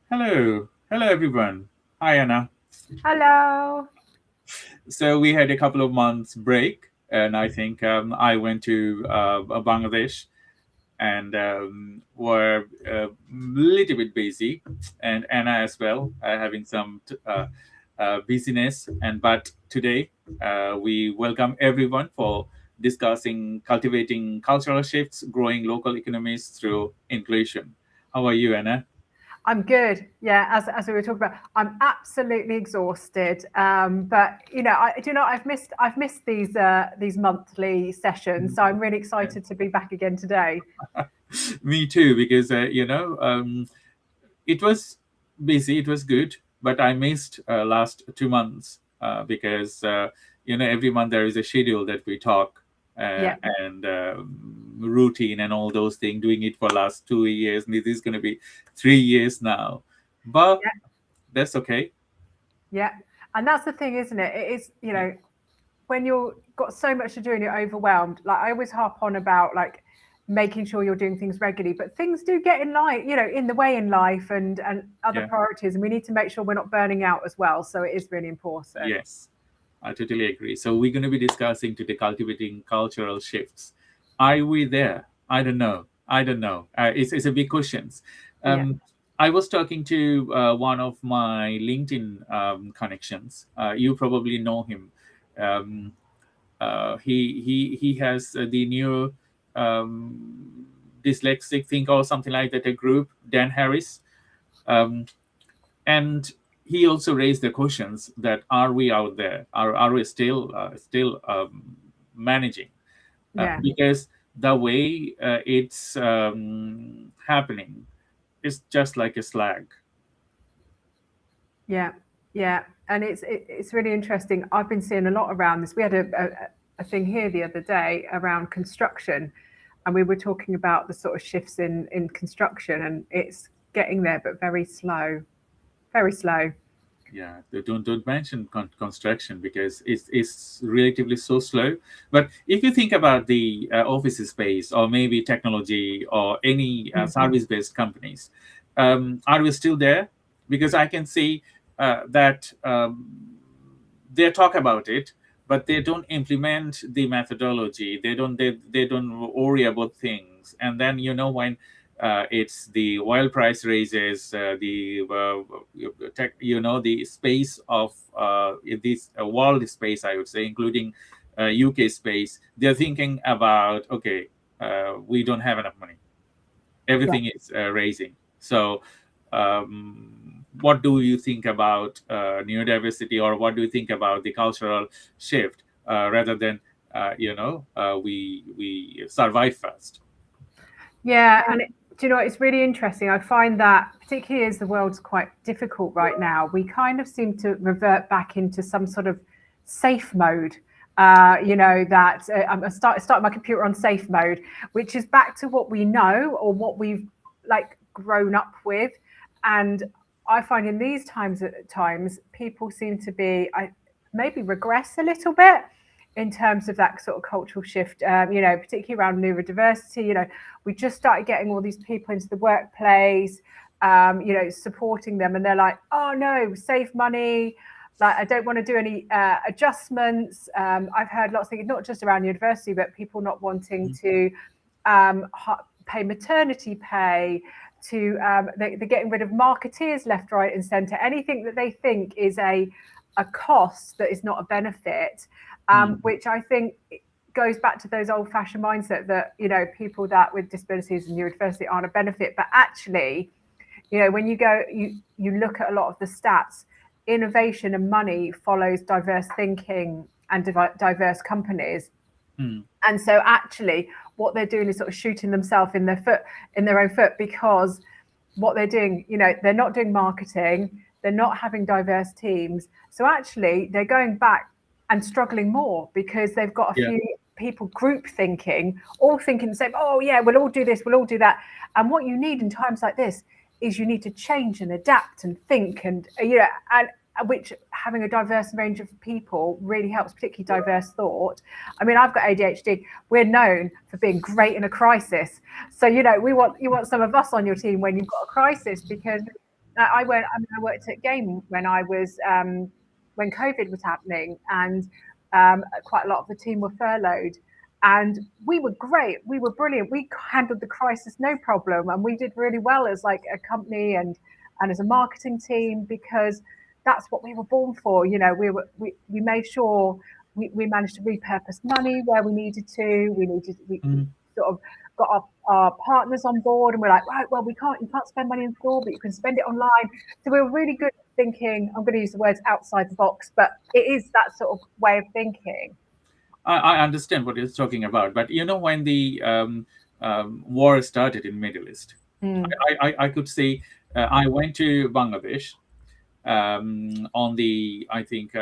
Hello everyone. Hi Anna. Hello. So we had a couple of months break, and I think I went to Bangladesh and were a little bit busy, and Anna as well, having some busyness. And but today we welcome everyone for discussing cultivating cultural shifts, growing local economies through inclusion. How are you, Anna? I'm good. Yeah, as we were talking about, I'm absolutely exhausted. But I've missed these monthly sessions, so I'm really excited to be back again today. Me too, because it was busy, it was good, but I missed last 2 months because every month there is a schedule that we talk uh, Yeah, and routine and all those things. Doing it for last 2 years, and this is going to be 3 years now, but yeah, that's okay. yeah. And that's the thing, isn't it? It is, when you've got so much to do and you're overwhelmed. Like I always harp on about like making sure you're doing things regularly, but things do get in the way in life and other Yeah. priorities, and we need to make sure we're not burning out as well. So it is really important. Yes, I totally agree. So we're going to be discussing today cultivating cultural shifts. Are we there? I don't know. I don't know. It's a big question. Yeah. Um, I was talking to one of my LinkedIn connections. You probably know him. Um, he has the new um, dyslexic thinker or something like that. A group, Dan Harris. Um, and he also raised the questions that are we out there, are we still managing, Yeah. because the way it's happening is just like a slag. Yeah, yeah, and it's really interesting. I've been seeing a lot around this. We had a thing here the other day around construction, and we were talking about the sort of shifts in construction, and it's getting there, but very slow, very slow. Yeah, don't mention construction because it's relatively so slow. But if you think about the office space or maybe technology or any Mhm. service based companies, are we still there? Because I can see that they talk about it, but they don't implement the methodology. They don't worry about things. And then when it's the oil price raises, the the space of this world space, I would say, including UK space. They're thinking about, okay, we don't have enough money. Yeah. Everything is raising. So um, what do you think about neurodiversity, or what do you think about the cultural shift, rather than we survive first? Yeah, and do you know what? It's really interesting. I find that particularly as the world's quite difficult right now, we kind of seem to revert back into some sort of safe mode. That I'm start my computer on safe mode, which is back to what we know or what we've like grown up with. And I find in these times at times people seem to be I maybe regress a little bit in terms of that sort of cultural shift. Particularly around neurodiversity. We just started getting all these people into the workplace, supporting them, and they're like, oh no, save money. Like, I don't want to do any adjustments. I've heard lots of things, not just around university, but people not wanting to pay maternity pay. They're getting rid of marketeers left, right, and centre. Anything that they think is a cost that is not a benefit, Mm. which I think goes back to those old fashioned mindset that people that with disabilities and neurodiversity aren't a benefit, but actually, when you look at a lot of the stats, innovation and money follows diverse thinking and diverse companies. Mm. And so actually what they're doing is sort of shooting themselves in their own foot, because what they're doing, they're not doing marketing, they're not having diverse teams. So actually they're going back and struggling more because they've got a Yeah. few people group thinking, all thinking the same, oh yeah, we'll all do this, we'll all do that. And what you need in times like this is you need to change and adapt and think, and and which having a diverse range of people really helps, particularly diverse thought. I mean, I've got ADHD. We're known for being great in a crisis. So, we want you want some of us on your team when you've got a crisis, because I worked at Game when COVID was happening, and quite a lot of the team were furloughed. And we were great. We were brilliant. We handled the crisis no problem, and we did really well as like a company and as a marketing team, because that's what we were born for. You know, we made sure we managed to repurpose money where we needed to. We Mhm. sort of got our partners on board, and we're like, right, well, you can't spend money in store, but you can spend it online. So we were really good at thinking. I'm going to use the words outside the box, but it is that sort of way of thinking. I understand what you're talking about, but when the war started in Middle East, Mm, I could say I went to Bangladesh on the, I think,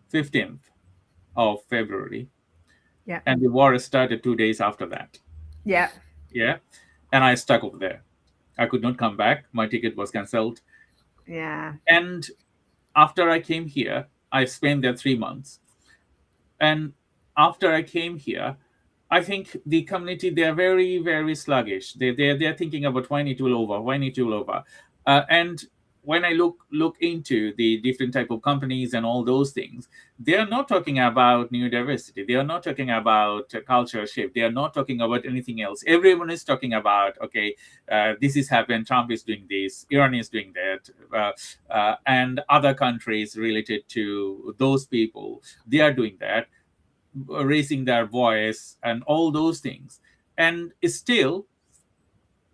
15th of February, yeah, and the war started 2 days after that. yeah, Yeah, and I stuck over there. I could not come back. My ticket was cancelled, yeah. and after I came here, I spent there 3 months. And after I came here, I think the community, they're very, very sluggish. They're thinking about when it will over, when it will over. And when I look into the different type of companies and all those things, they are not talking about new diversity. They are not talking about culture shift. They are not talking about anything else. Everyone is talking about, okay, this is happened. Trump is doing this. Iran is doing that, and other countries related to those people, they are doing that, raising their voice and all those things. And still,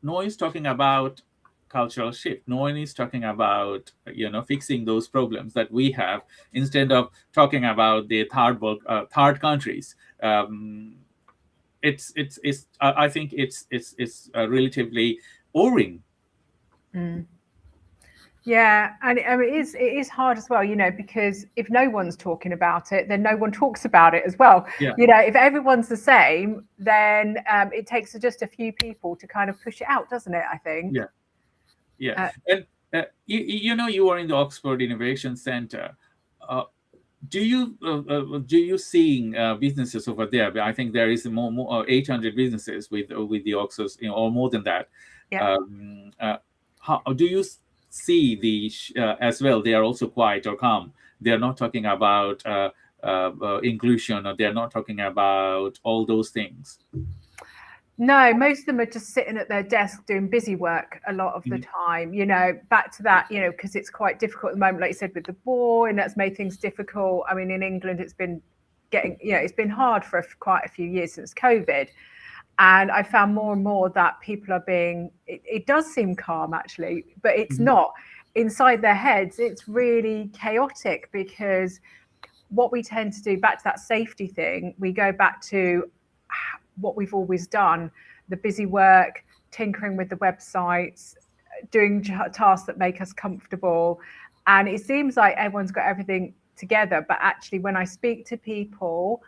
no one is talking about cultural shift. No one is talking about fixing those problems that we have. Instead of talking about the third countries, it's I think it's relatively boring. Mm. Yeah, and it is hard as well, because if no one's talking about it, then no one talks about it as well. Yeah, If everyone's the same, then it takes just a few people to kind of push it out, doesn't it? I think. yeah, yeah. Uh, And you are in the Oxford Innovation Center. Uh, do you seeing businesses over there? I think there is more 800 businesses with the Oxos, or more than that. yeah. Um, uh, how do you see the as well? They are also quiet or calm. They are not talking about inclusion, or they are not talking about all those things. No, most of them are just sitting at their desk doing busy work a lot of the Mhm. time. Back to that, because it's quite difficult at the moment, like you said, with the war, and that's made things difficult. I mean, in England, it's been it's been hard for quite a few years since COVID. And I found more and more that people are it does seem calm actually, but it's Mhm. not. Inside their heads, it's really chaotic, because what we tend to do, back to that safety thing, we go back to what we've always done, the busy work, tinkering with the websites, doing tasks that make us comfortable. And it seems like everyone's got everything together, but actually, when I speak to people,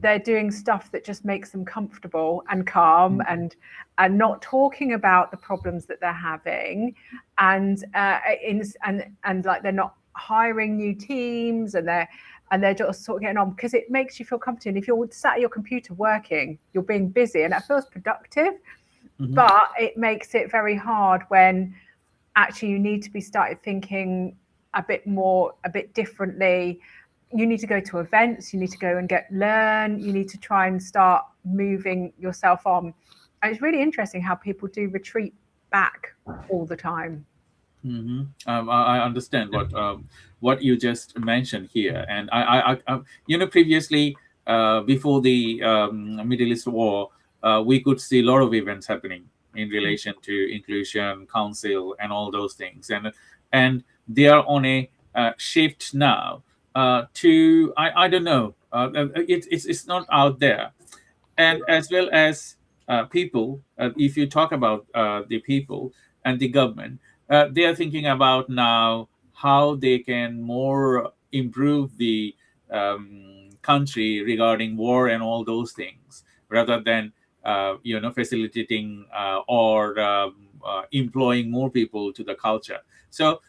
they're doing stuff that just makes them comfortable and calm, and not talking about the problems that they're having, and and like they're not hiring new teams, and they're just sort of getting on, because it makes you feel comfortable. And if you're sat at your computer working, you're being busy, and that feels productive, Mhm. but it makes it very hard when actually you need to be started thinking a bit differently. You need to go to events, you need to go and learn, you need to try and start moving yourself on. And it's really interesting how people do retreat back all the time. I understand what you just mentioned here, and previously, before the Middle East war, we could see a lot of events happening in relation to inclusion, council, and all those things, and they are on a shift now to I don't know, it's not out there, and as well as people. If you talk about the people and the government, they are thinking about now how they can more improve the country regarding war and all those things, rather than facilitating or employing more people to the culture. So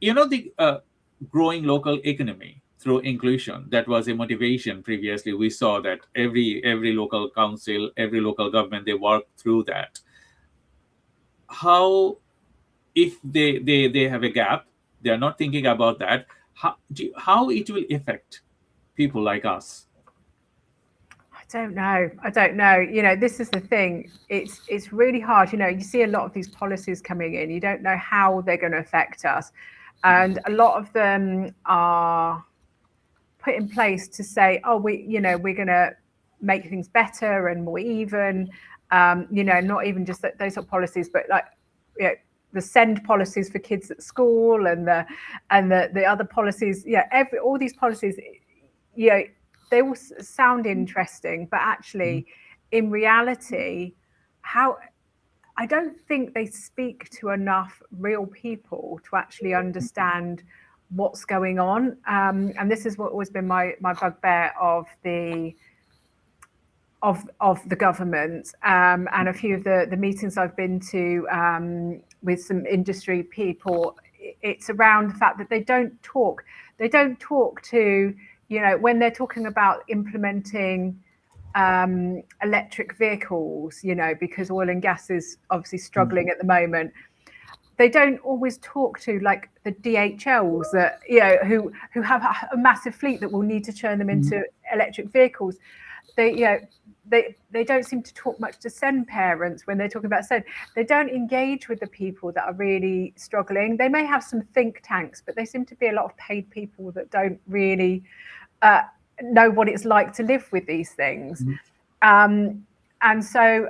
the growing local economy through inclusion, that was a motivation. Previously we saw that every local council, every local government, they work through that. How if they have a gap, they are not thinking about that. How it will affect people like us? I don't know. This is the thing. It's really hard. You see a lot of these policies coming in. You don't know how they're going to affect us, and a lot of them are put in place to say, oh, we're going to make things better and more even. Not even just those sort of policies, but like, the send policies for kids at school and the other policies. All these policies, they will sound interesting, but actually, in reality, how I don't think they speak to enough real people to actually understand what's going on. And this is what always been my bugbear of the government, and a few of the meetings I've been to with some industry people. It's around the fact that they don't talk. They don't talk to, when they're talking about implementing electric vehicles, because oil and gas is obviously struggling at the moment. They don't always talk to like the DHLs that, who have a massive fleet that will need to turn them into electric vehicles. They don't seem to talk much to send parents when they're talking about send. They don't engage with the people that are really struggling. They may have some think tanks, but they seem to be a lot of paid people that don't really know what it's like to live with these things. And so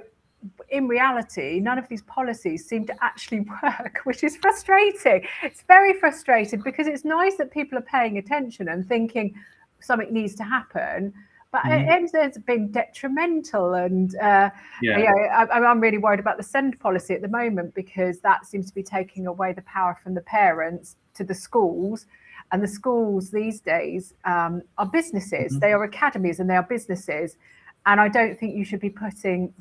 in reality, none of these policies seem to actually work, which is frustrating. It's very frustrating because it's nice that people are paying attention and thinking something needs to happen, but it ends up being detrimental. And I'm really worried about the send policy at the moment, because that seems to be taking away the power from the parents to the schools. And the schools these days are businesses. They are academies and they are businesses. And I don't think you should be putting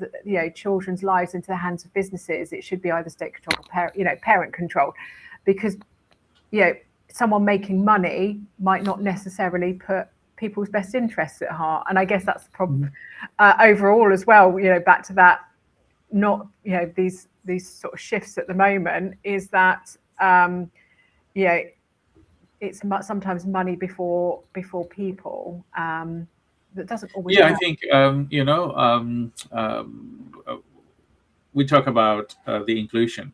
children's lives into the hands of businesses. It should be either state control or parent control, because someone making money might not necessarily put people's best interests at heart. And I guess that's the problem overall as well. Back to that, not these sort of shifts at the moment, is that it's sometimes money before people. That doesn't always Yeah, work. I think we talk about the inclusion.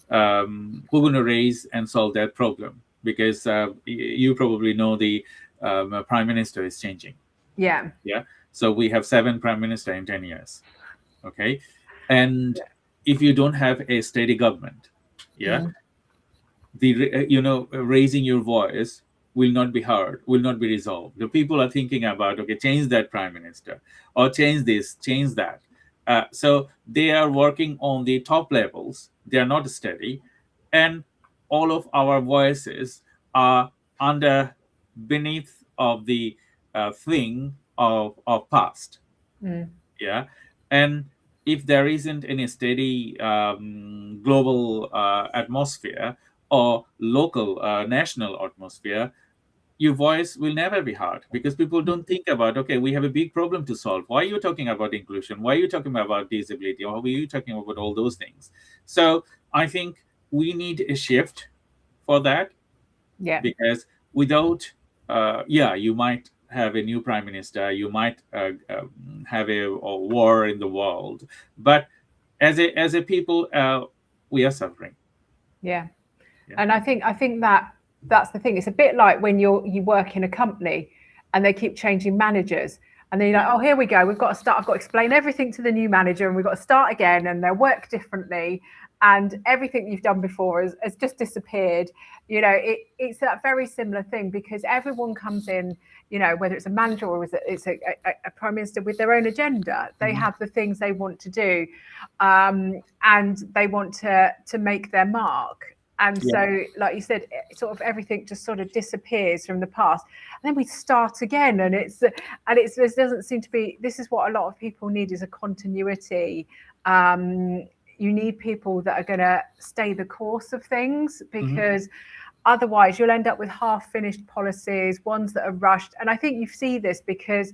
We're going to raise and solve that problem, because you probably know the prime minister is changing. Yeah. So we have 7 prime minister in 10 years. Okay, and if you don't have a steady government, raising your voice will not be heard, will not be resolved. The people are thinking about, okay, change that prime minister, or change this, change that. So they are working on the top levels. They are not steady, and all of our voices are under beneath of the thing of past. Yeah, and if there isn't any steady global atmosphere or local national atmosphere, your voice will never be heard, because people don't think about, okay, we have a big problem to solve. Why are you talking about inclusion? Why are you talking about disability? Or why are you talking about all those things? So I think we need a shift for that, because without you might have a new prime minister, you might have a war in the world, but as a people, we are suffering. And I think that's the thing. It's a bit like when you work in a company and they keep changing managers, and then you're like, oh, here we go, we've got to start, I've got to explain everything to the new manager, and we've got to start again, and they'll work differently, and everything you've done before has just disappeared. It's that very similar thing, because everyone comes in, whether it's a manager or it's a prime minister, with their own agenda. They have the things they want to do, and they want to make their mark. And so, like you said, sort of everything just sort of disappears from the past, and then we start again. And there doesn't seem to be. This is what a lot of people need, is a continuity. You need people that are going to stay the course of things, because otherwise you'll end up with half-finished policies, ones that are rushed. And I think you see this because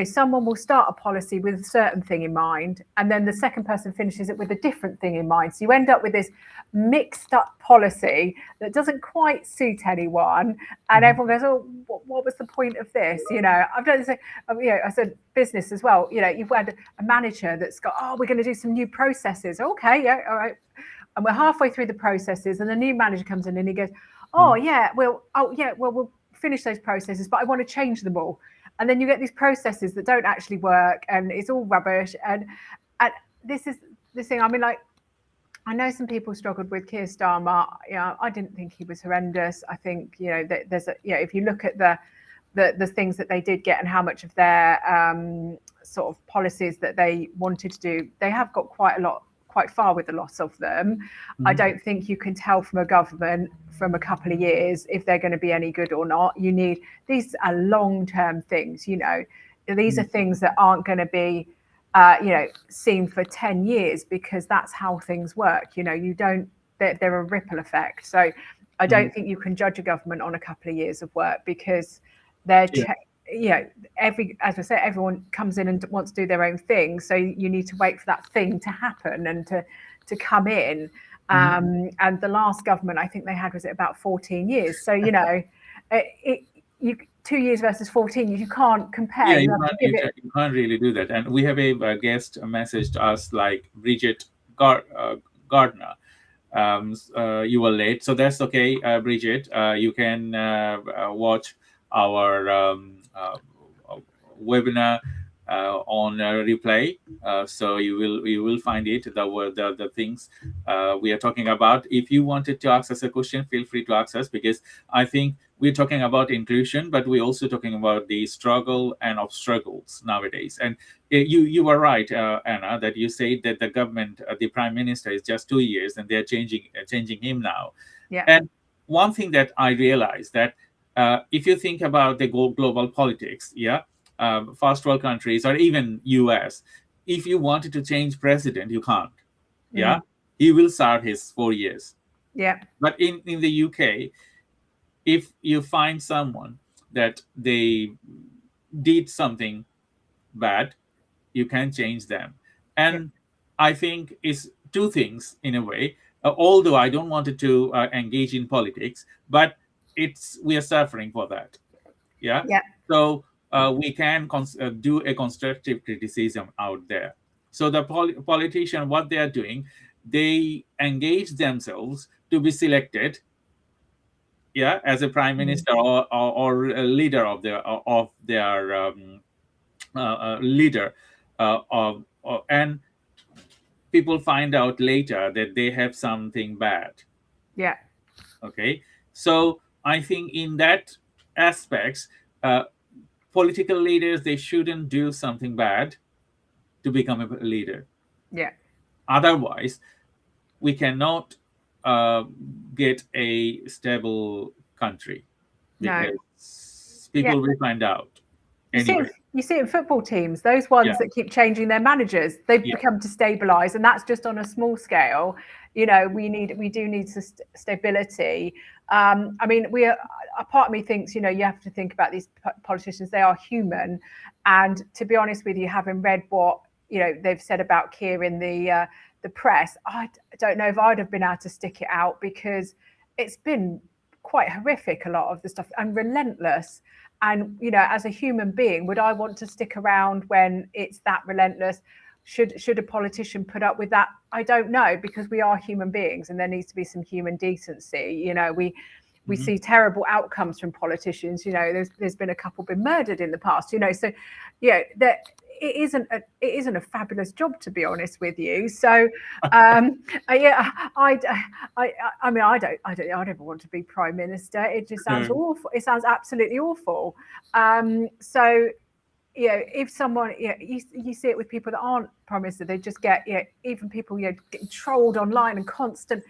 someone will start a policy with a certain thing in mind, and then the second person finishes it with a different thing in mind. So you end up with this mixed up policy that doesn't quite suit anyone, and everyone goes, "Oh, what was the point of this?" I've done this. I said business as well. You've had a manager that's got, "Oh, we're going to do some new processes." Okay, yeah, all right. And we're halfway through the processes, and the new manager comes in and he goes, "Oh yeah, well, we'll finish those processes, but I want to change them all." And then you get these processes that don't actually work, and it's all rubbish. And this is the thing. I mean, like, I know some people struggled with Keir Starmer. I didn't think he was horrendous. I think that there's if you look at the things that they did get and how much of their sort of policies that they wanted to do, they have got quite far with a lot of them. I don't think you can tell from a government from a couple of years if they're going to be any good or not. These are long-term things. These are things that aren't going to be seen for 10 years, because that's how things work. They're a ripple effect. So I don't think you can judge a government on a couple of years of work, because they're as I say, everyone comes in and wants to do their own thing. So you need to wait for that thing to happen and to come in. And the last government I think they had was about 14 years. So 2 years versus 14, you can't compare. Yeah, you can't really do that. And we have a guest messaged us, like Bridget Gardner. You were late, so that's okay, Bridget. You can watch our webinar on replay, so you will find it, the things we are talking about. If you wanted to ask us a question, feel free to ask us, because I think we're talking about inclusion, but we're also talking about the struggle and of struggles nowadays. And you were right, Anna, that you said that the government, the prime minister, is just 2 years and they're changing him now. Yeah. And one thing that I realized, that if you think about the global politics, first world countries or even US, if you wanted to change president, you can't. He will serve his 4 years. But in the UK, if you find someone that they did something bad, you can change them. And I think it's two things in a way, although I don't want to engage in politics, but we are suffering for that. So we can do a constructive criticism out there. So the politician, what they are doing, they engage themselves to be selected, as a prime minister or a leader of their leader, and people find out later that they have something bad. Okay, so I think in that aspects, political leaders, they shouldn't do something bad to become a leader. Otherwise, we cannot get a stable country, because people will find out. Anyway. You see it in football teams, those ones that keep changing their managers, they've become destabilized, and that's just on a small scale. We do need stability. I mean, a part of me thinks, you have to think about these politicians. They are human, and to be honest with you, having read what they've said about Keir in the press, I don't know if I'd have been able to stick it out, because it's been quite horrific, a lot of the stuff, and relentless. And as a human being, would I want to stick around when it's that relentless? Should a politician put up with that? I don't know, because we are human beings, and there needs to be some human decency. We see terrible outcomes from politicians. There's been a couple been murdered in the past. So it isn't a fabulous job, to be honest with you. So I mean, I never want to be prime minister. It just sounds awful. It sounds absolutely awful. So if someone, you see it with people that aren't prime minister, they just get, even people, getting trolled online and constant.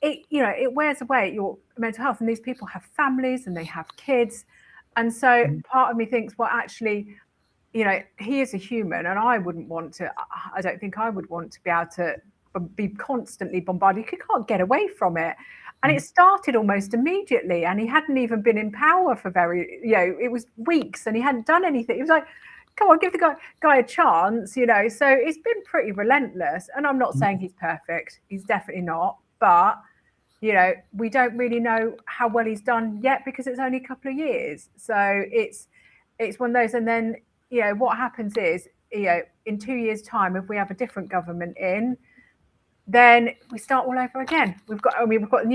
It wears away at your mental health. And these people have families and they have kids. And so part of me thinks, well, actually, he is a human, and I don't think I would want to be able to be constantly bombarded. You can't get away from it. And it started almost immediately, and he hadn't even been in power for it was weeks, and he hadn't done anything. It was like, come on, give the guy a chance, you know. So it's been pretty relentless. And I'm not Mhm. saying he's perfect. He's definitely not. But, you know, we don't really know how well he's done yet because it's only a couple of years. So it's one of those. And then, you know, what happens is, you know, in 2 years' time, if we have a different government in, then we start all over again. We've got a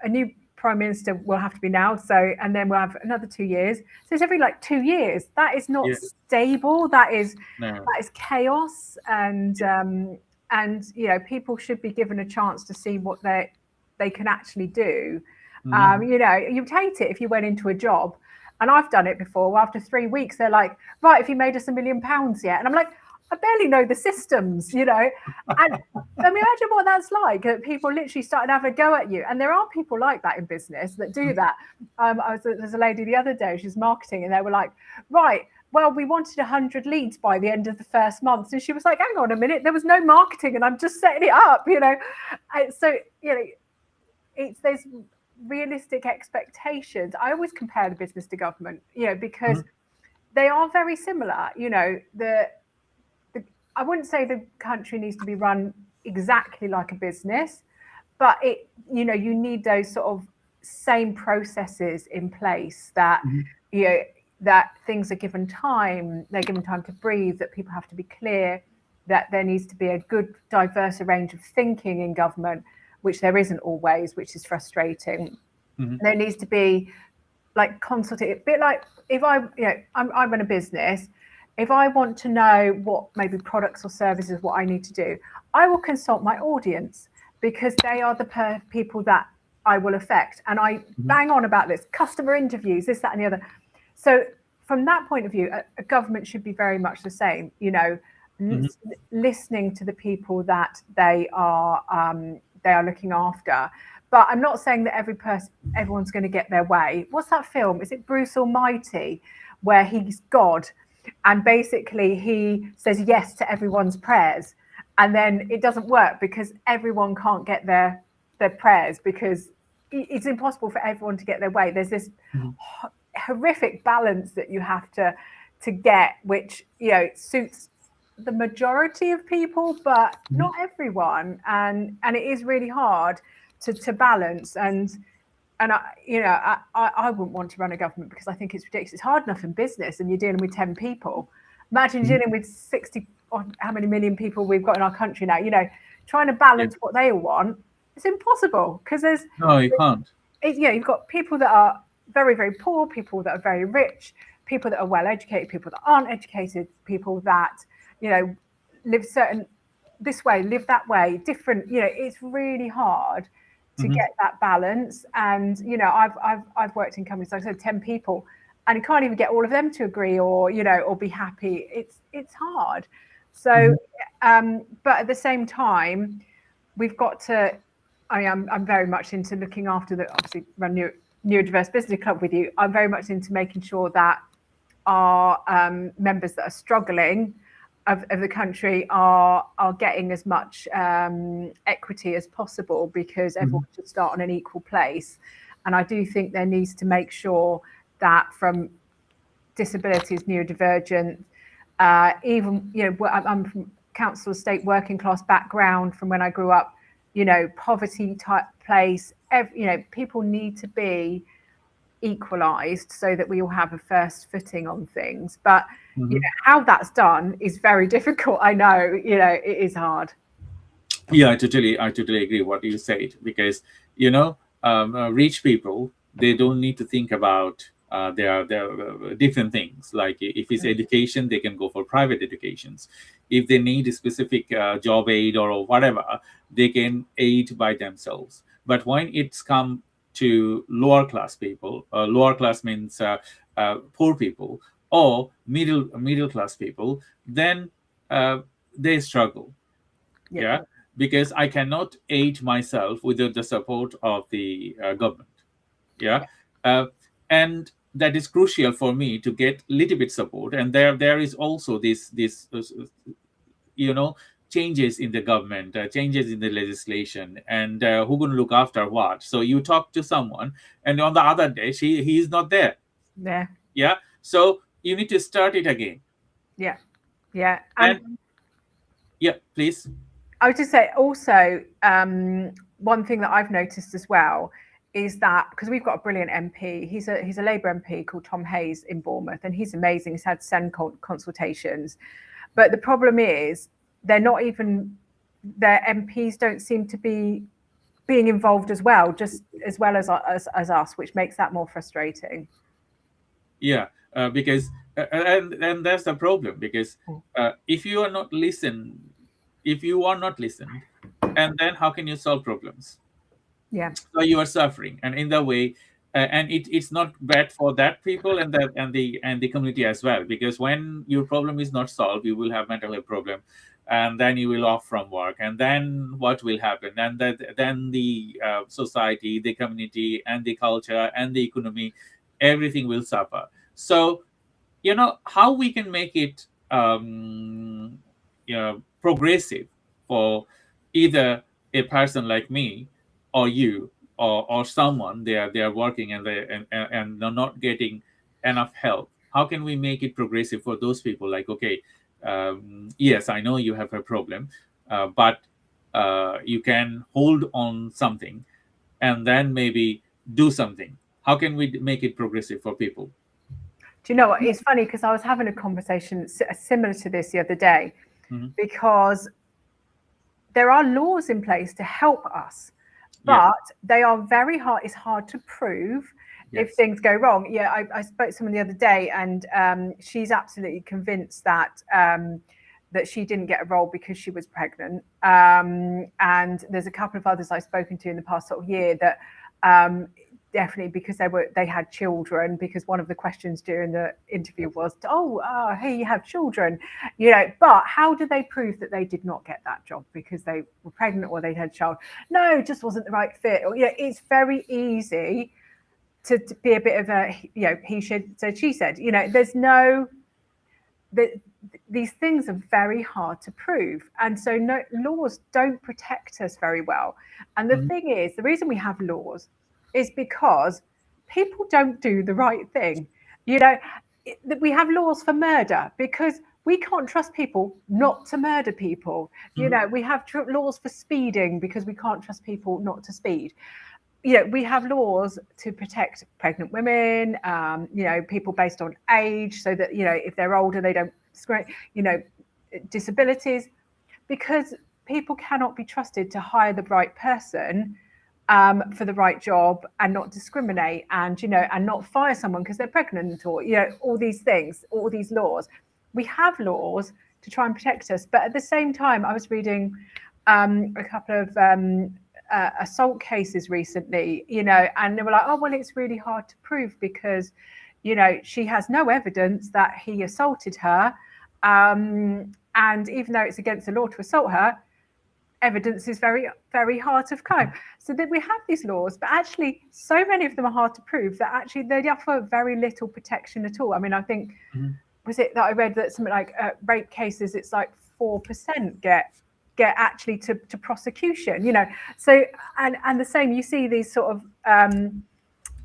new prime minister will have to be now. So, and then we'll have another 2 years. So it's every like 2 years. That is not Yeah. stable. No. That is chaos. And you know, people should be given a chance to see what they can actually do. Mhm. You know, you'd hate it if you went into a job, and I've done it before. After 3 weeks, they're like, "Right, have you made us £1 million yet?" And I'm like, "I barely know the systems," you know. And I mean, imagine what that's like. People literally starting having a go at you, and there are people like that in business that do that. There's a lady the other day. She's marketing, and they were like, "Right, well, we wanted 100 leads by the end of the first month," and she was like, "Hang on a minute, there was no marketing, and I'm just setting it up," you know. And so you know, there's realistic expectations. I always compare the business to government, you know, because Mhm. they are very similar. You know, I wouldn't say the country needs to be run exactly like a business, but you know, you need those sort of same processes in place that, Mhm. you know, that things are given time, they're given time to breathe, that people have to be clear, that there needs to be a good, diverse range of thinking in government, which there isn't always, which is frustrating. Mhm. There needs to be like consultative, a bit like if you know, I run a business. If I want to know what maybe products or services, what I need to do, I will consult my audience because they are the people that I will affect. And I Mhm. bang on about this, customer interviews, this, that, and the other. So from that point of view, a government should be very much the same, you know, Mhm. listening to the people that they are looking after. But I'm not saying that everyone's going to get their way. What's that film? Is it Bruce Almighty, where he's God, and basically he says yes to everyone's prayers, and then it doesn't work because everyone can't get their prayers because it's impossible for everyone to get their way. There's this Mhm. horrific balance that you have to get, which, you know, suits the majority of people, but Mhm. not everyone, and it is really hard to balance. And I, you know, I wouldn't want to run a government because I think it's ridiculous. It's hard enough in business, and you're dealing with 10 people. Imagine Mhm. dealing with 60 or how many million people we've got in our country now. You know, trying to Yeah. balance what they all want, it's impossible because No, you can't. you know, you've got people that are very, very poor, people that are very rich, people that are well educated, people that aren't educated, people that, you know, live certain this way, live that way, different. You know, it's really hard to Mhm. get that balance. And you know, I've worked in companies, like I said, 10 people, and you can't even get all of them to agree or, you know, or be happy. It's hard. So, Mhm. but at the same time, we've got to. I mean, I'm very much into looking after the obviously run neurodiverse business club with you. I'm very much into making sure that our members that are struggling of the country are getting as much equity as possible because Mhm. everyone should start on an equal place. And I do think there needs to make sure that from disabilities, neurodivergent, even, you know, I'm from council estate working class background from when I grew up, you know, poverty type place. You know, people need to be equalised so that we all have a first footing on things. But you Mhm. know, how that's done is very difficult. I know, you know, it is hard. Yeah, I totally agree what you said because you know, rich people, they don't need to think about their different things. Like if it's education, they can go for private educations. If they need a specific job aid or whatever, they can aid by themselves. But when it's come to lower class people, lower class means poor people or middle class people, then uh, they struggle. Yeah, Yeah, because I cannot aid myself without the support of the government. Yeah, uh, and that is crucial for me to get little bit support. And there is also this you know, changes in the government, changes in the legislation, and who going to look after what. So you talk to someone, and on the other day he is not there. yeah, Yeah, so you need to start it again. Yeah. Yeah. And yeah, please. I would just say also, one thing that I've noticed as well is that because we've got a brilliant MP, he's a Labour MP called Tom Hayes in Bournemouth, and he's amazing. He's had SEN consultations, but the problem is they're not even their MPs don't seem to be being involved as well, just as well as us, which makes that more frustrating. Yeah, because and that's the problem, because if you are not listened, if you are not listened, and then how can you solve problems? Yeah. So you are suffering, and in the way, and it's not bad for that people and the community as well, because when your problem is not solved, you will have mental health problem, and then you will off from work, and then what will happen? And that then the society, the community, and the culture and the economy, everything will suffer. So how we can make it progressive for either a person like me or you, or someone, they are working and they're not getting enough help. How can we make it progressive for those people? Like, okay, yes, I know you have a problem, but you can hold on something and then maybe do something. How can we make it progressive for people? Do you know what? It's funny because I was having a conversation similar to this the other day, Mhm. because there are laws in place to help us, Yeah. but they are very hard. It's hard to prove if Yes. things go wrong. Yeah, I spoke to someone the other day, and she's absolutely convinced that that she didn't get a role because she was pregnant. And there's a couple of others I've spoken to in the past sort of year that definitely because they had children, because one of the questions during the interview was, hey, you have children, but how do they prove that they did not get that job because they were pregnant or they had a child? No, it just wasn't the right fit. Or it's very easy to be a bit of a he said she said. There's no these things are very hard to prove, and so no laws don't protect us very well. And the Mhm. thing is, the reason we have laws is because people don't do the right thing. We have laws for murder because we can't trust people not to murder people. Mhm. We have laws for speeding because we can't trust people not to speed. We have laws to protect pregnant women, people based on age, so that if they're older they don't discriminate, disabilities, because people cannot be trusted to hire the right person for the right job and not discriminate, and and not fire someone because they're pregnant, or all these things, all these laws. We have laws to try and protect us, but at the same time, I was reading a couple of assault cases recently, and they were like, oh well, it's really hard to prove because she has no evidence that he assaulted her, and even though it's against the law to assault her, evidence is very, very hard to come. So that we have these laws, but actually so many of them are hard to prove that actually they offer very little protection at all. I mean, I think, Mhm. was it that I read that something like rape cases, it's like 4% get actually to prosecution, so and the same, you see these sort of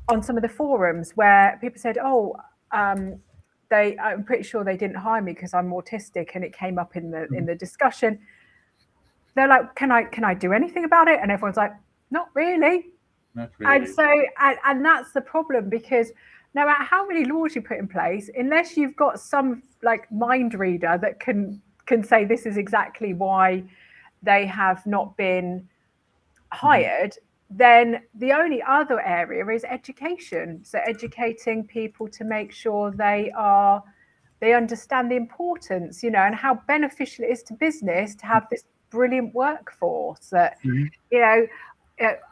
on some of the forums where people said, I'm pretty sure they didn't hire me because I'm autistic, and it came up in the discussion. They're like, can I do anything about it? And everyone's like, not really. Not And really. so and that's the problem, because no matter how many laws you put in place, unless you've got some like mind reader that can say this is exactly why they have not been Mhm. hired, then the only other area is education. So educating people to make sure they understand the importance, and how beneficial it is to business to have this brilliant workforce that, Mhm. you know,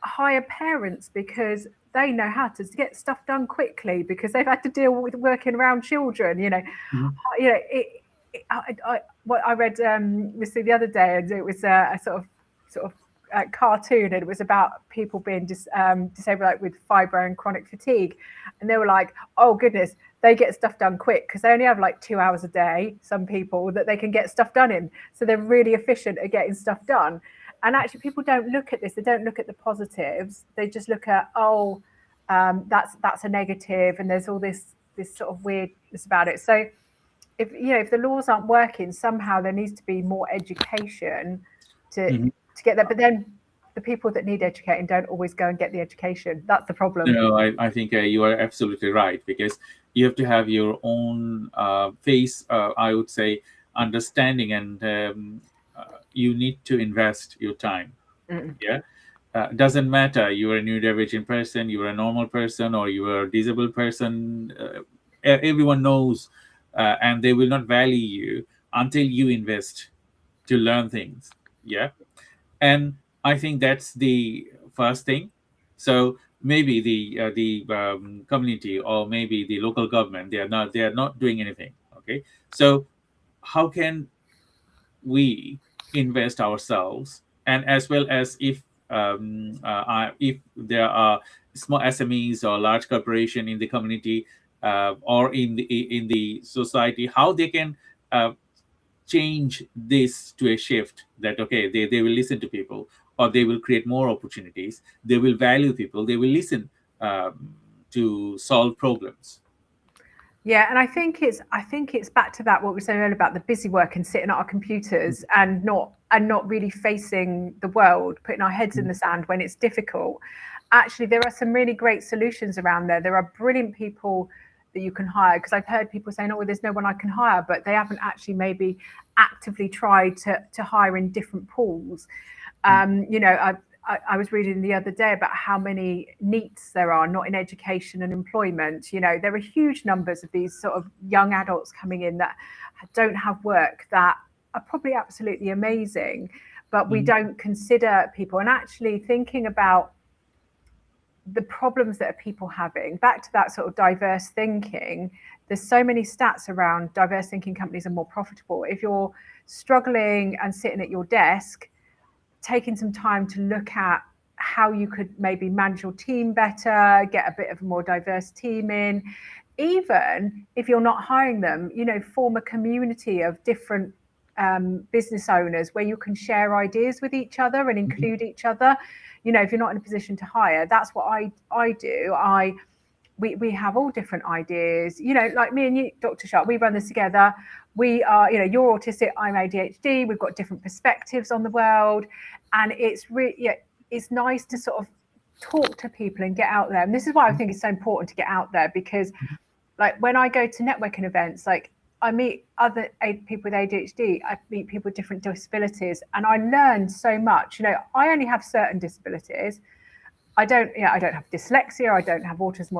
hire parents because they know how to get stuff done quickly because they've had to deal with working around children. Mhm. What I read the other day, and it was a sort of cartoon, and it was about people being disabled, like with fibro and chronic fatigue, and they were like, oh goodness, they get stuff done quick because they only have like 2 hours a day, some people, that they can get stuff done in, so they're really efficient at getting stuff done. And actually people don't look at this, they don't look at the positives, they just look at, that's a negative, and there's all this sort of weirdness about it. So if the laws aren't working, somehow there needs to be more education to Mhm. get that. But then the people that need educating don't always go and get the education. That's the problem. No, I think you are absolutely right, because you have to have your own face, I would say, understanding, and you need to invest your time. Mm. Yeah. Doesn't matter you are a neurodivergent person, you are a normal person, or you are a disabled person. Everyone knows, and they will not value you until you invest to learn things. Yeah. And I think that's the first thing. So maybe the community, or maybe the local government, they are not doing anything. Okay. So how can we invest ourselves, and as well as if there are small SMEs or large corporation in the community, or in the society, how they can uh, change this to a shift, that okay, they will listen to people, or they will create more opportunities, they will value people, they will listen, to solve problems. Yeah, and I think it's back to that what we were saying earlier about the busy work and sitting at our computers and not really facing the world, putting our heads in the sand when it's difficult. Actually, there are some really great solutions around there. There are brilliant people that you can hire, because I've heard people saying, "Oh, well, there's no one I can hire," but they haven't actually maybe actively tried to hire in different pools. I was reading the other day about how many NEETs there are, not in education and employment. There are huge numbers of these sort of young adults coming in that don't have work, that are probably absolutely amazing, but we Mhm. don't consider people. And actually thinking about the problems that are people having, back to that sort of diverse thinking, there's so many stats around diverse thinking companies are more profitable. If you're struggling and sitting at your desk, taking some time to look at how you could maybe manage your team better, get a bit of a more diverse team in. Even if you're not hiring them, form a community of different business owners where you can share ideas with each other and Mhm. include each other. If you're not in a position to hire, that's what I do. We have all different ideas. Like me and you, Dr. Sharp, we run this together. We are, you're autistic, I'm ADHD. We've got different perspectives on the world, and it's nice to sort of talk to people and get out there. And this is why I think it's so important to get out there, because, like, when I go to networking events, like, I meet other people with ADHD, I meet people with different disabilities, and I learn so much. I only have certain disabilities. I don't have dyslexia, I don't have autism,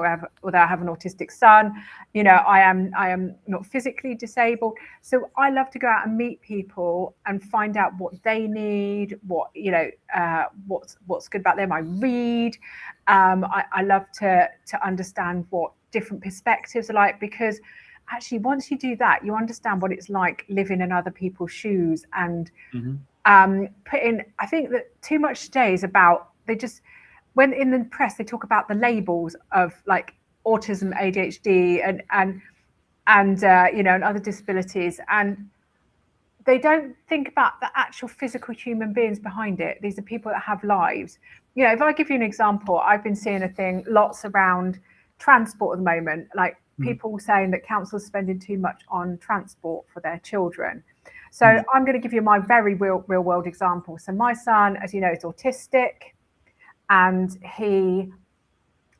although I have an autistic son. I am not physically disabled. So I love to go out and meet people and find out what they need, what's good about them. I read. I love to understand what different perspectives are like, because actually once you do that, you understand what it's like living in other people's shoes. And Mhm. I think that too much today is about, they just, when in the press they talk about the labels of, like, autism, ADHD, and other disabilities, and they don't think about the actual physical human beings behind it. These are people that have lives. If I give you an example, I've been seeing a thing lots around transport at the moment, like Mhm. people saying that councils spending too much on transport for their children. So Mhm. I'm going to give you my very real world example. So my son, as you know, is autistic, and he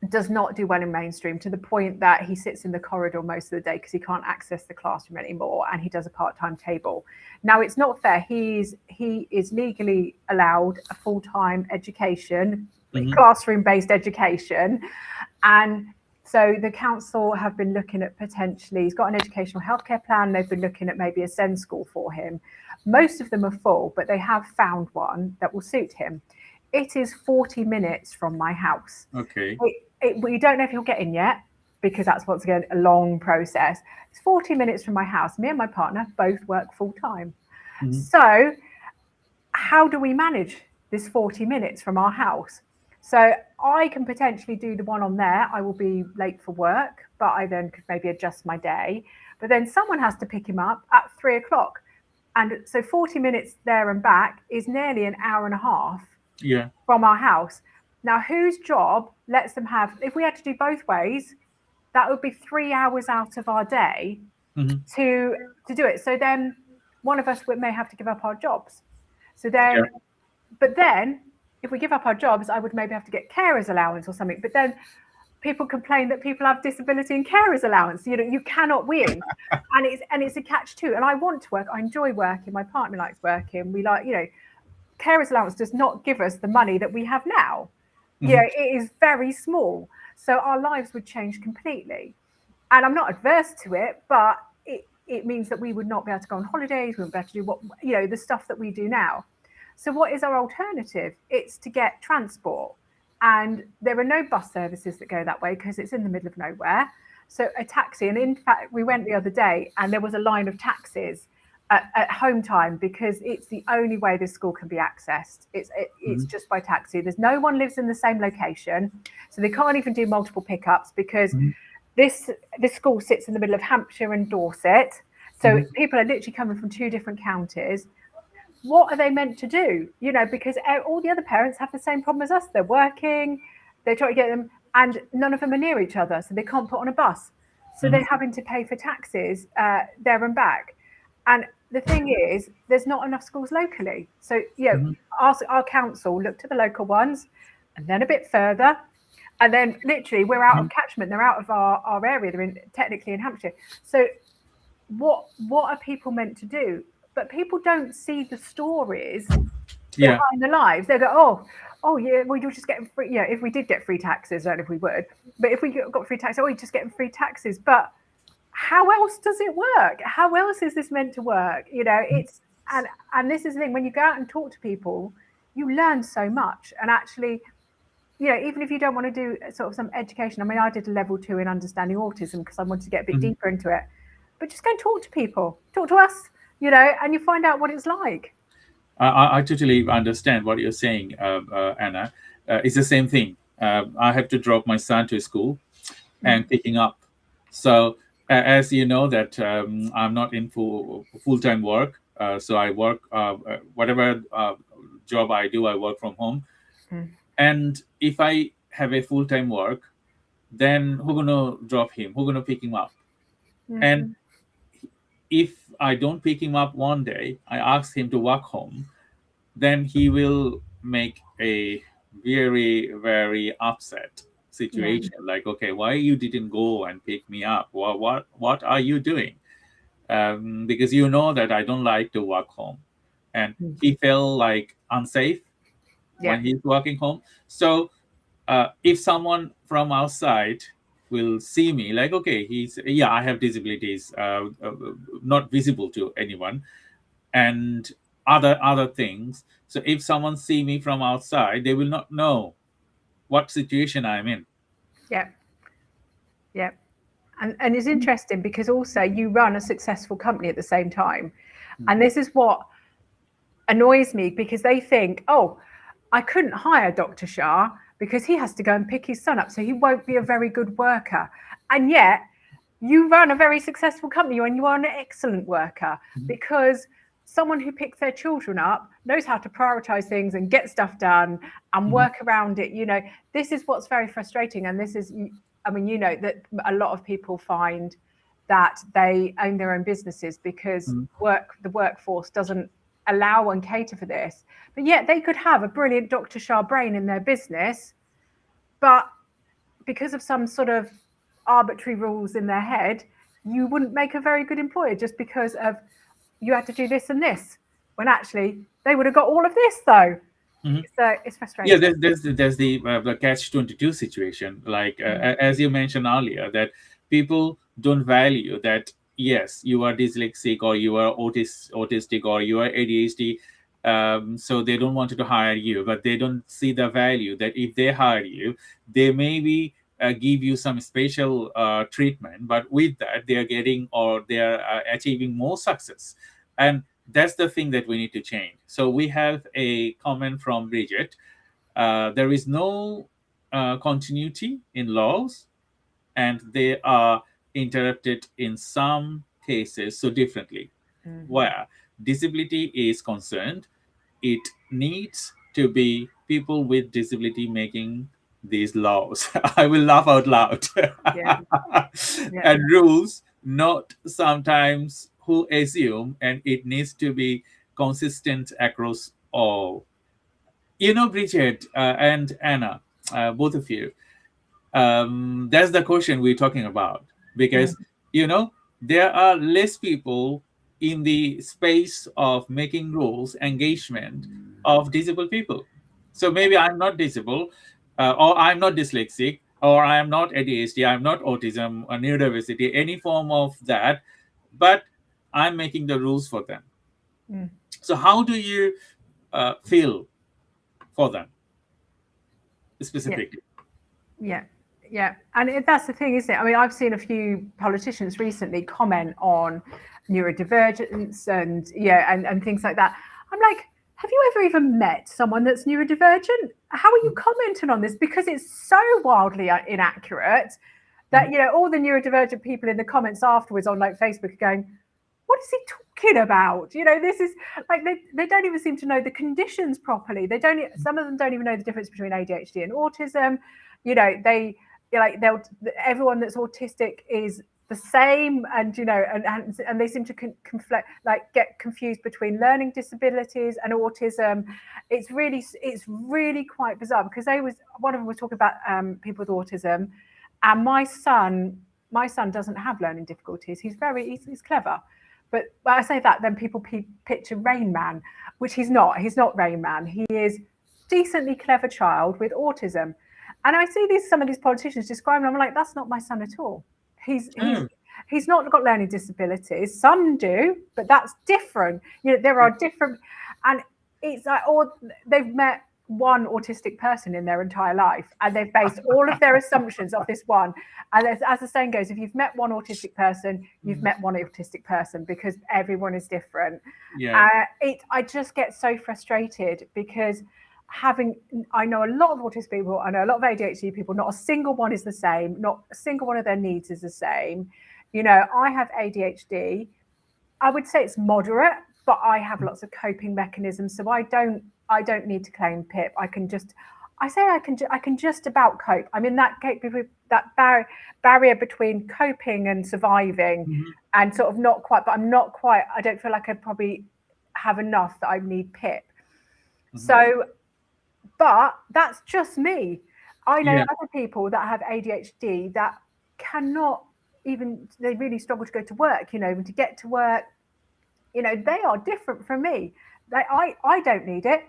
does not do well in mainstream, to the point that he sits in the corridor most of the day because he can't access the classroom anymore, and he does a part-time table. Now, it's not fair. He is legally allowed a full-time education, Mhm. classroom-based education, and so the council have been looking at, potentially, he's got an educational healthcare plan. They've been looking at maybe a SEND school for him. Most of them are full, but they have found one that will suit him. It is 40 minutes from my house. Okay. We don't know if he'll get in yet, because that's, once again, a long process. It's 40 minutes from my house. Me and my partner both work full time. Mhm. So how do we manage this 40 minutes from our house? So I can potentially do the one on there. I will be late for work, but I then could maybe adjust my day. But then someone has to pick him up at 3 o'clock. And so 40 minutes there and back is nearly an hour and a half Yeah. from our house. Now, whose job lets them have, if we had to do both ways, that would be 3 hours out of our day Hmm. to do it. So then one of us may have to give up our jobs. So Yeah. then, but then if we give up our jobs, I would maybe have to get carers allowance or something. But then people complain that people have disability and carers allowance. You know, you cannot win, and it's a catch too. And I want to work. I enjoy working. My partner likes working. We like, you know, carers allowance does not give us the money that we have now. Yeah, Hmm. it is very small. So our lives would change completely. And I'm not adverse to it, but it means that we would not be able to go on holidays, we wouldn't be able to do what, you know, the stuff that we do now. So what is our alternative? It's to get transport. And there are no bus services that go that way because it's in the middle of nowhere. So a taxi, and in fact, we went the other day and there was a line of taxis at home time because it's the only way this school can be accessed. It's Hmm. just by taxi. There's no one lives in the same location, so they can't even do multiple pickups because Hmm. this school sits in the middle of Hampshire and Dorset. So Hmm. people are literally coming from two different counties. What are they meant to do? You know, because all the other parents have the same problem as us. They're working, they're trying to get them, and none of them are near each other, so they can't put on a bus. So Hmm. they're having to pay for taxis there and back. And the thing is, there's not enough schools locally. So, you know, Hmm. our council looked at the local ones and then a bit further. And then literally we're out of catchment. They're out of our area. They're technically in Hampshire. So what are people meant to do? But people don't see the stories Yeah. behind the lives. They go, oh yeah, well you're just getting free. Yeah, if we did get free taxes, I don't know if we would, but if we got free taxes, oh, you're just getting free taxes. But how else does it work? How else is this meant to work? You know, it's and this is the thing. When you go out and talk to people, you learn so much. And actually, you know, even if you don't want to do sort of some education, I mean, I did a level 2 in understanding autism because I wanted to get a bit Hmm. deeper into it. But just go and talk to people, talk to us, you know, and you find out what it's like. I totally understand what you're saying, Anna. It's the same thing. I have to drop my son to school and Mm, picking up. So, as you know, that I'm not in full time work. So I work whatever job I do, I work from home. mm, And if I have a full time work, then who gonna drop him? Who gonna pick him up? And mm, if I don't pick him up one day, I ask him to walk home, then he will make a very very upset yeah, situation, like, okay, why you didn't go and pick me up? What are you doing? Because you know that I don't like to walk home. And mm, he felt like unsafe yeah, when he's walking home. So if someone from outside will see me, like, okay, he's, yeah, I have disabilities, not visible to anyone, and other things. So if someone see me from outside, they will not know what situation I'm in. yeah, yeah. And it's interesting because also you run a successful company at the same time. And this is what annoys me because they think, oh, I couldn't hire Dr. Shah because he has to go and pick his son up, so he won't be a very good worker. And yet, you run a very successful company and you are an excellent worker Mhm. because someone who picks their children up knows how to prioritize things and get stuff done and Mhm. work around it. You know, this is what's very frustrating. And this is, I mean, you know, that a lot of people find that they own their own businesses because Mhm. the workforce doesn't allow and cater for this. But yet they could have a brilliant Dr. Shah brain in their business, but because of some sort of arbitrary rules in their head, you wouldn't make a very good employer just because of you had to do this and this. When actually they would have got all of this though. Mhm. So it's Yeah, frustrating. there's the catch 22 situation, like, Mm, as you mentioned earlier, that people don't value that, yes, you are dyslexic, or you are autistic, or you are ADHD. So they don't want to hire you, but they don't see the value that if they hire you, they maybe give you some special treatment, but with that they are getting, or they are achieving more success. And that's the thing that we need to change. So we have a comment from Bridget. There is no continuity in laws, and they are interrupted in some cases so differently. mhm. Where disability is concerned, it needs to be people with disability making these laws. I will laugh out loud. Yeah, yeah, And rules not sometimes who assume, and it needs to be consistent across all. Bridget and Anna, both of you, that's the question we're talking about, because you know there are less people in the space of making rules engagement of disabled people. So maybe I'm not disabled, or I'm not dyslexic, or I am not ADHD, I'm not autism or neurodiversity, any form of that, but I'm making the rules for them. Mm. So how do you feel for them Yeah. specifically? Yeah, yeah, and that's the thing, isn't it? I mean, I've seen a few politicians recently comment on neurodivergence and and things like that. I'm like, have you ever even met someone that's neurodivergent? How are you commenting on this? Because it's so wildly inaccurate that all the neurodivergent people in the comments afterwards on like Facebook are going, what is he talking about? This is like they don't even seem to know the conditions properly. They don't. Some of them don't even know the difference between ADHD and autism. They'll everyone that's autistic is the same, and they seem to conflict, like get confused between learning disabilities and autism. It's really quite bizarre, because one of them was talking about people with autism, and my son doesn't have learning difficulties. He's clever. But when I say that, then people picture Rain Man, which he's not. He's not Rain Man. He is decently clever child with autism. And I see some of these politicians describing him. I'm like, that's not my son at all. He's he's Mm, he's not got learning disabilities. Some do, but that's different. There are different, and it's like, or they've met one autistic person in their entire life, and they've based all of their assumptions off this one. And as the saying goes, if you've met one autistic person, you've met one autistic person, because everyone is different. yeah. I just get so frustrated, because I know a lot of autistic people, I know a lot of ADHD people, not a single one is the same, not a single one of their needs is the same. I have ADHD. I would say it's moderate, but I have lots of coping mechanisms, so I don't need to claim PIP. I can just about cope. I'm in that barrier between coping and surviving, Mhm, and sort of not quite, but I'm not quite. I don't feel like I probably have enough that I need PIP. mhm. So, but that's just me. I know Yeah. other people that have ADHD that cannot even, they really struggle to go to work, to get to work. They are different from me. I don't need it.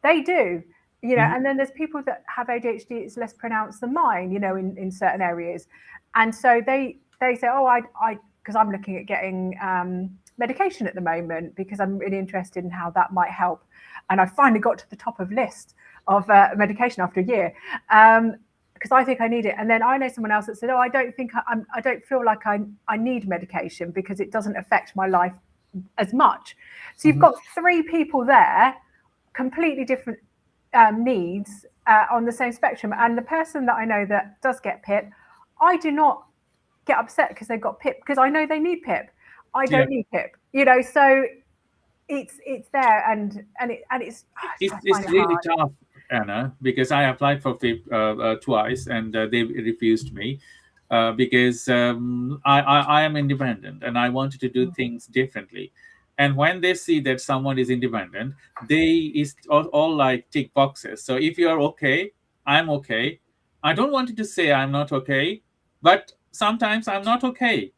They do. Mhm. And then there's people that have ADHD, it's less pronounced than mine, in certain areas. And so they say, oh, because I'm looking at getting medication at the moment, because I'm really interested in how that might help. And I finally got to the top of list of medication after a year. Because I think I need it. And then I know someone else that said, oh, I don't feel like I need medication, because it doesn't affect my life as much. So you've Mhm. got three people there, completely different needs on the same spectrum. And the person that I know that does get PIP, I do not get upset because they've got PIP, because I know they need PIP. I Yeah. don't need PIP, so it's there, and I It's find it really hard. tough, Anna, because I applied for FIP twice, and they refused me, because I am independent and I wanted to do things differently. And when they see that someone is independent, they is all like tick boxes. So if you are okay, I'm okay. I don't want you to say I'm not okay, but sometimes I'm not okay.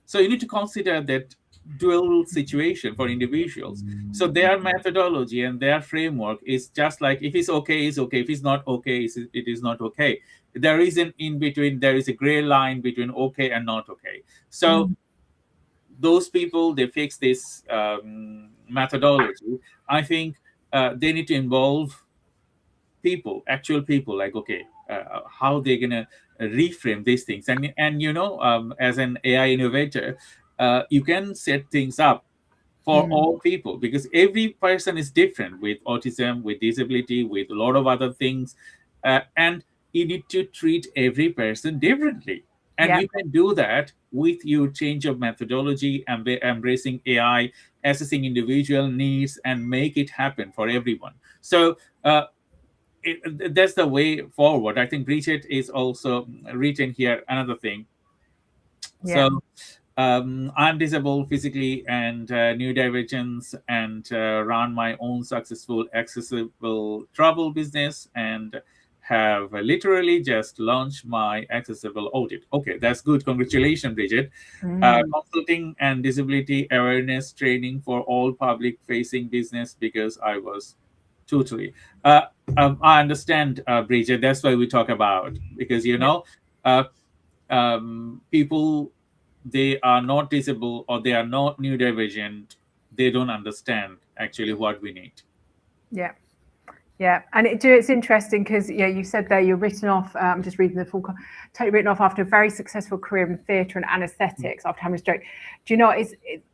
So you need to consider that dual situation for individuals. So their methodology and their framework is just like, if it's okay, it's okay. If it's not okay, it is not okay. There is an in between. There is a gray line between okay and not okay. So Mm. those people, they fix this methodology. I think they need to involve people, actual people, like, okay, how they're gonna reframe these things. And as an AI innovator, you can set things up for Mm. all people, because every person is different, with autism, with disability, with a lot of other things, and you need to treat every person differently. And Yeah, you can do that with your change of methodology and embracing AI, assessing individual needs, and make it happen for everyone. So that's the way forward. I think Bridget is also written here another thing. yeah, So I'm disabled physically and neurodivergence, and run my own successful accessible travel business, and have literally just launched my accessible audit. Okay, that's good. Congratulations, Bridget. Consulting and disability awareness training for all public facing business, because I was totally. Uh, I understand, Bridget. That's why we talk about, because Yeah. uh, people, they are not disabled or they are not neurodivergent, they don't understand actually what we need. Yeah. Yeah, and it's interesting because you said there you're written off. I'm just reading the full, totally written off after a very successful career in theatre and anaesthetics after having a stroke. Do you know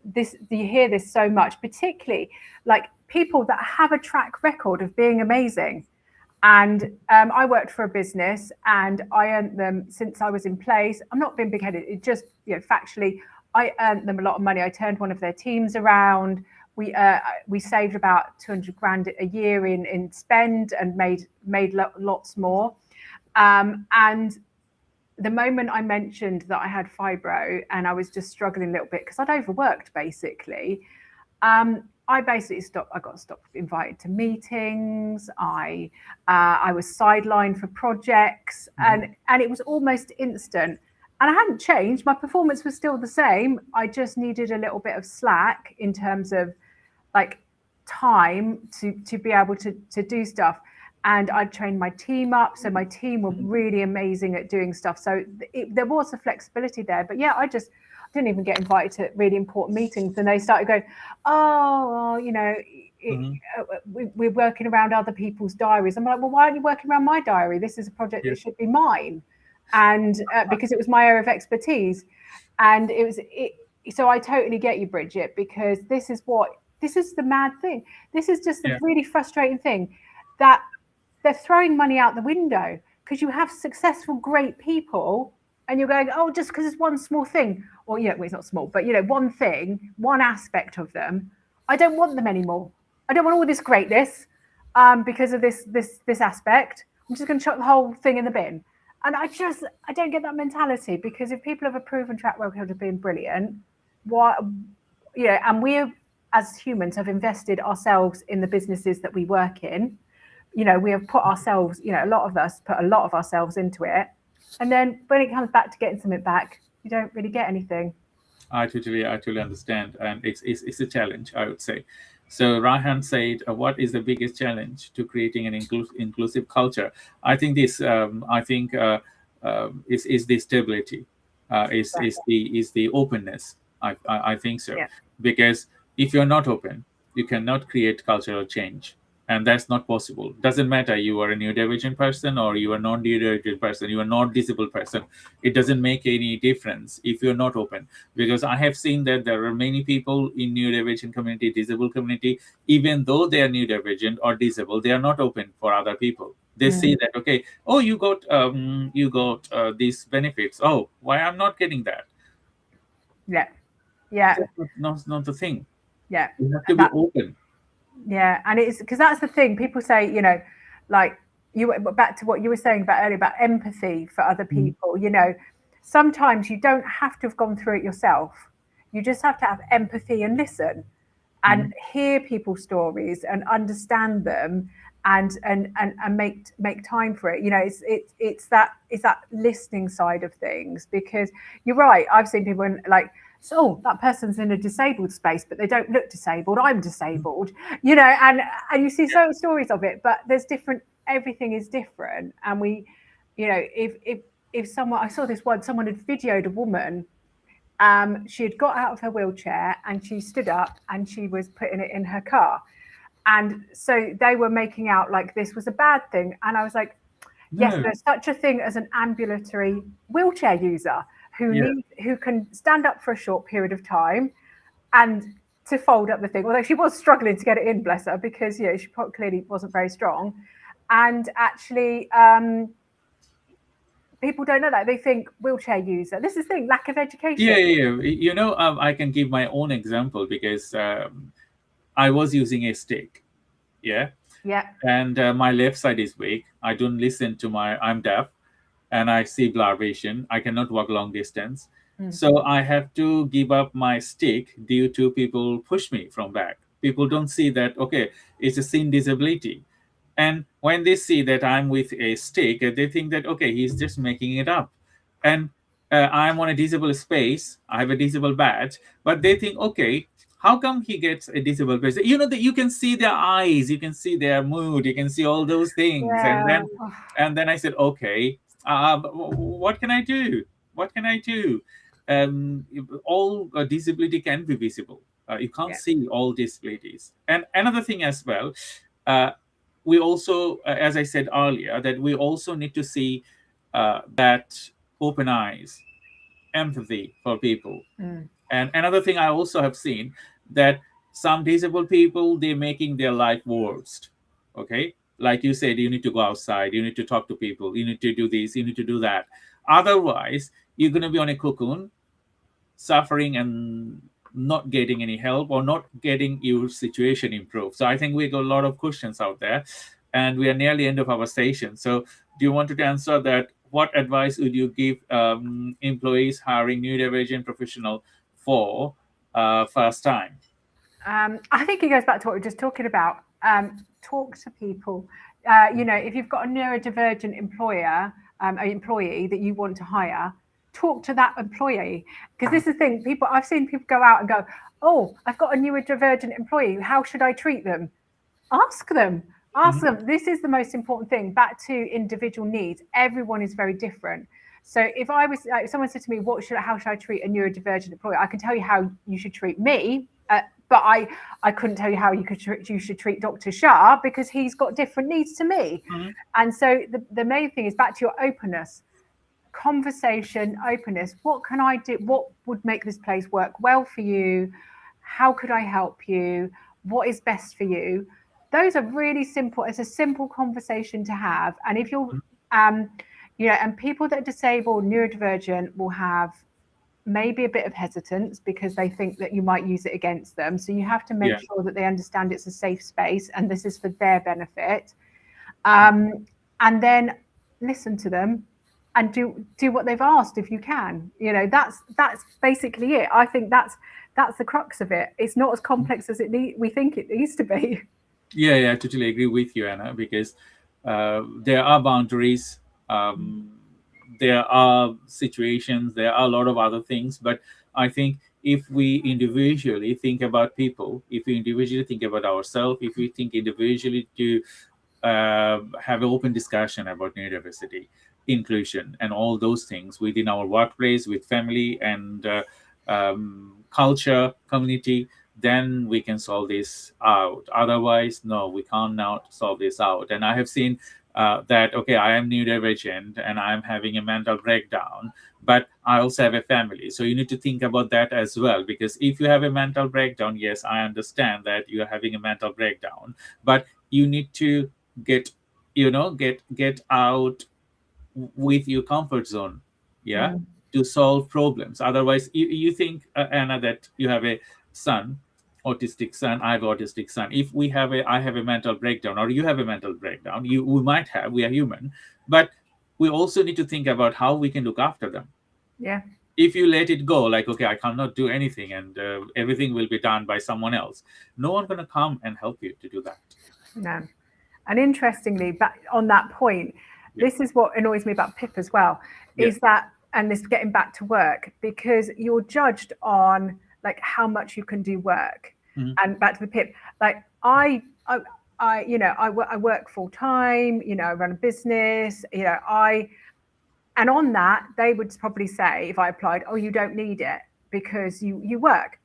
this? You hear this so much, particularly like people that have a track record of being amazing. And I worked for a business, and I earned them since I was in place. I'm not being big-headed. It just, factually, I earned them a lot of money. I turned one of their teams around. We saved about 200 grand a year in spend, and made lots more. And the moment I mentioned that I had fibro and I was just struggling a little bit because I'd overworked basically, I basically stopped. I got stopped invited to meetings. I was sidelined for projects, and it was almost instant. And I hadn't changed. My performance was still the same. I just needed a little bit of slack in terms of like time to be able to do stuff. And I trained my team up, so my team were really amazing at doing stuff. So there was a flexibility there. But yeah, I didn't even get invited to really important meetings, and they started going, "Oh, Mhm. we're working around other people's diaries." I'm like, "Well, why aren't you working around my diary? This is a project Yeah, that should be mine," and because it was my area of expertise, and it was it. So I totally get you, Bridget, because this is the mad thing. This is just the yeah, really frustrating thing, that they're throwing money out the window because you have successful, great people, and you're going, oh, just because it's one small thing, or well, it's not small, but one thing, one aspect of them, I don't want them anymore. I don't want all this greatness because of this aspect. I'm just going to chuck the whole thing in the bin. And I don't get that mentality, because if people have a proven track record of being brilliant, what and we as humans have invested ourselves in the businesses that we work in. We have put ourselves, a lot of us put a lot of ourselves into it. And then when it comes back to getting something back, you don't really get anything. I totally understand, and it's a challenge, I would say. So Rahan said, "What is the biggest challenge to creating an inclusive culture?" I think this. I think is the stability, is the openness. I think so, Yeah. because if you're not open, you cannot create cultural change, and that's not possible. Doesn't matter you are a neurodivergent person or you are non-neurodivergent person, you are not disabled person. It doesn't make any difference if you're not open, because I have seen that there are many people in neurodivergent community, disabled community, even though they are neurodivergent or disabled, they are not open for other people. They say that, okay, oh, you got these benefits. Oh, why I'm not getting that? Yeah. Yeah. That's not the thing. Yeah. You have to be That open. Yeah, and it's because that's the thing. People say, like you back to what you were saying about earlier about empathy for other Mhm. people. Sometimes you don't have to have gone through it yourself. You just have to have empathy and listen and Mhm. hear people's stories and understand them, and make time for it. It's that listening side of things, because you're right. I've seen people like, so that person's in a disabled space, but they don't look disabled. I'm disabled, and you see Yeah. so stories of it, but there's different. Everything is different, and if someone, I saw this one, someone had videoed a woman. She had got out of her wheelchair and she stood up and she was putting it in her car. And so they were making out like this was a bad thing. And I was like, yes, No. there's such a thing as an ambulatory wheelchair user Yeah. who can stand up for a short period of time and to fold up the thing. Although she was struggling to get it in, bless her, because she clearly wasn't very strong. And actually, people don't know that. They think wheelchair user. This is the thing, lack of Yeah, education. yeah, yeah. I can give my own example, because I was using a stick. Yeah. Yeah. And my left side is weak. I don't listen to I'm deaf, and I see blur vision. I cannot walk long distance. So I have to give up my stick due to people push me from back. People don't see that, okay, it's a seen disability. And when they see that I'm with a stick, they think that, okay, he's just making it up. And I'm on a disabled space, I have a disabled badge, but they think, okay, how come he gets a disabled badge? You know, that you can see their eyes, you can see their mood, you can see all those things. Yeah. And then I said, okay, what can I do? What can I do? All disability can be visible. You can't Yeah. see all disabilities. And another thing as well, uh, we also, as I said earlier, that we also need to see that open eyes, empathy for people. And another thing I also have seen that some disabled people, they're making their life worst. Okay, like you said, you need to go outside, you need to talk to people, you need to do this, you need to do that. Otherwise, you're going to be on a cocoon, suffering and not getting any help or not getting your situation improved. So I think we got a lot of questions out there, and we are nearly end of our session. So do you want to answer that? What advice would you give employees hiring neurodivergent professional for first time? I think it goes back to what we were just talking about. Talk to people. If you've got a neurodivergent employee that you want to hire, talk to that employee. Because this is the thing, I've seen people go out and go, oh, I've got a neurodivergent employee. How should I treat them? Ask them. Ask them. This is the most important thing. Back to individual needs. Everyone is very different. So if someone said to me, how should I treat a neurodivergent employee? I can tell you how you should treat me, but I couldn't tell you how you should treat Dr. Shah because he's got different needs to me. And so the main thing is back to your openness, conversation, openness. What can I do? What would make this place work well for you? How could I help you? What is best for you? Those are really simple. It's a simple conversation to have. And if you're, and people that are disabled, neurodivergent will have maybe a bit of hesitance because they think that you might use it against them. So you have to make sure that they understand it's a safe space and this is for their benefit. And then listen to them and do what they've asked if you can. That's basically it. I think that's the crux of it. It's not as complex as we think it needs to be. Yeah, I totally agree with you, Anna, because there are boundaries. There are situations, there are a lot of other things, but I think if we individually think about people, if we individually think about ourselves, if we think individually to have an open discussion about neurodiversity, inclusion, and all those things within our workplace, with family and culture, community, then we can solve this out. Otherwise, no, we can't now solve this out. And I have seen that, okay, I am neurodivergent and I'm having a mental breakdown, but I also have a family. So you need to think about that as well, because if you have a mental breakdown, yes, I understand that you are having a mental breakdown, but you need to get out with your comfort zone, yeah, to solve problems. Otherwise, you think, Anna, that you have a son, autistic son, I have autistic son. If I have a mental breakdown, or you have a mental breakdown, we might have, we are human, but we also need to think about how we can look after them. Yeah. If you let it go, like, okay, I cannot do anything and everything will be done by someone else, no one's going to come and help you to do that. No. And interestingly, back on that point, this is what annoys me about PIP as well, is that, and this getting back to work, because you're judged on like how much you can do work. And back to the PIP, like I work full time, I run a business, and on that, they would probably say, if I applied, oh, you don't need it because you work.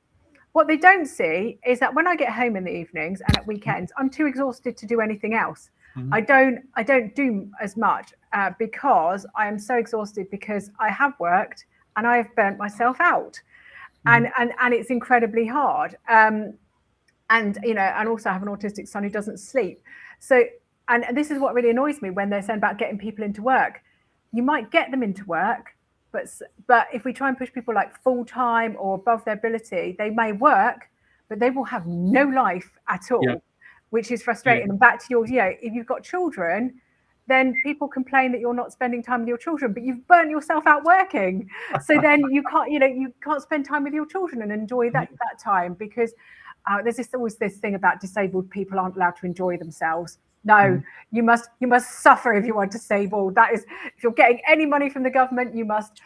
What they don't see is that when I get home in the evenings and at weekends, I'm too exhausted to do anything else. I don't do as much because I am so exhausted because I have worked and I have burnt myself out, and it's incredibly hard. And also I have an autistic son who doesn't sleep. So, and this is what really annoys me when they're saying about getting people into work. You might get them into work, but if we try and push people like full time or above their ability, they may work, but they will have no life at all, which is frustrating. And back to your, if you've got children, then people complain that you're not spending time with your children, but you've burnt yourself out working. So then you can't, you can't spend time with your children and enjoy that time because there's always this thing about disabled people aren't allowed to enjoy themselves. No, Mhm. you must suffer if you are disabled. That is, if you're getting any money from the government, you must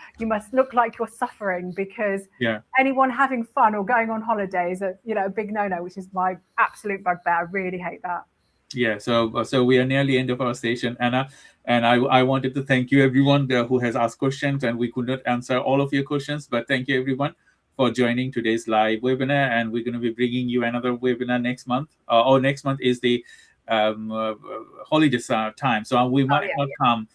look like you're suffering, because Yeah. anyone having fun or going on holiday is a big no-no, which is my absolute bugbear. I really hate that. Yeah, so we are nearly end of our session, Anna, and I wanted to thank you everyone there who has asked questions, and we could not answer all of your questions, but thank you everyone for joining today's live webinar, and we're going to be bringing you another webinar next month. Or next month is the holiday time, so we Oh might yeah, not come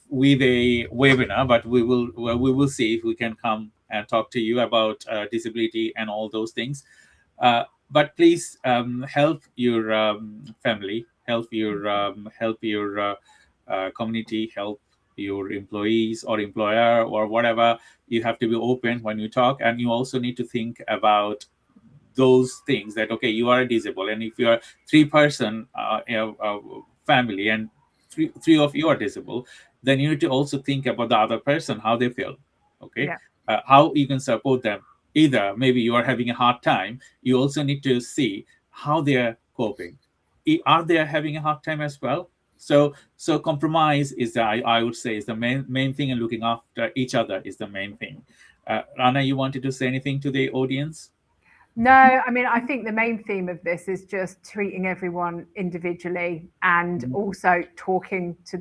with a webinar, but we will see if we can come and talk to you about disability and all those things. But please help your family, help your community, help your employees or employer or whatever. You have to be open when you talk, and you also need to think about those things, that okay, you are disabled, and if you are three-person family, and three of you are disabled, then you need to also think about the other person, how they feel. Okay. yeah. How you can support them. Either maybe you are having a hard time, you also need to see how they are coping. Are they having a hard time as well? So compromise is the, I would say, is the main thing, and looking after each other is the main thing. Rana, you wanted to say anything to the audience? No, I mean, I think the main theme of this is just treating everyone individually, and Mhm. also talking to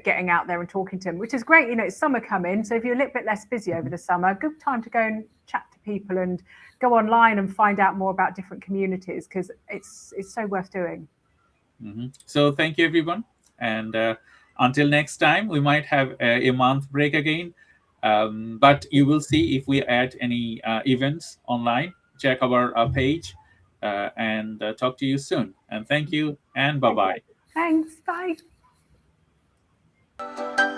getting out there and talking to them, which is great. It's summer coming. So if you're a little bit less busy over Mhm. the summer, good time to go and chat to people and go online and find out more about different communities, because it's so worth doing. So thank you everyone, and until next time, we might have a month break again, but you will see if we add any events online. Check our page, and talk to you soon. And thank you, and bye Okay. bye. Thanks. Bye.